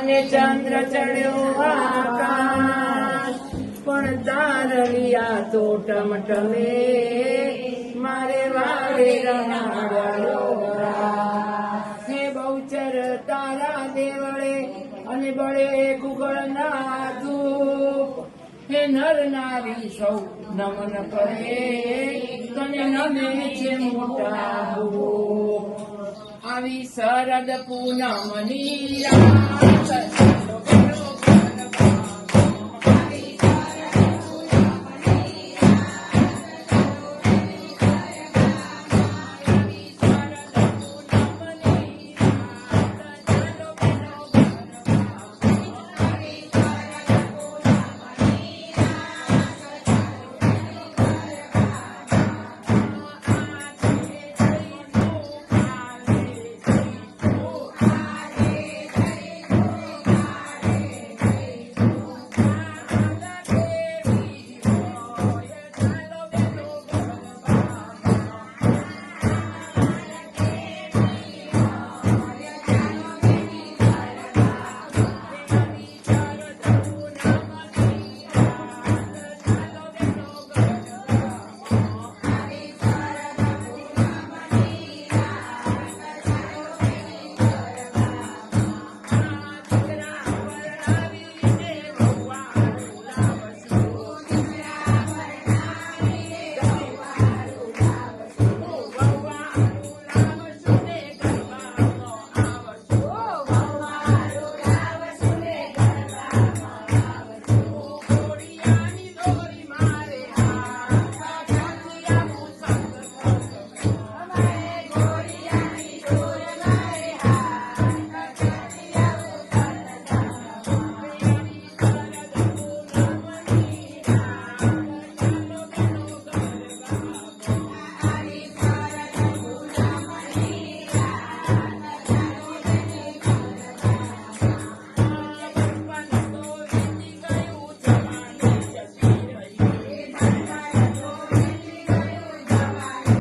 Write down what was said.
અને ચંદ્ર ચડ્યો આકાશ પણ તારલિયા તો ટમટમે મારે વારે રમાડ્યા હે બહુચર તારા દેવળે અને બળે ગુગળ ના ધૂપ હે નર નારી સૌ નમન કરે તને નમે છે મોટા ભૂપ આવી શરદ પૂનમની રાત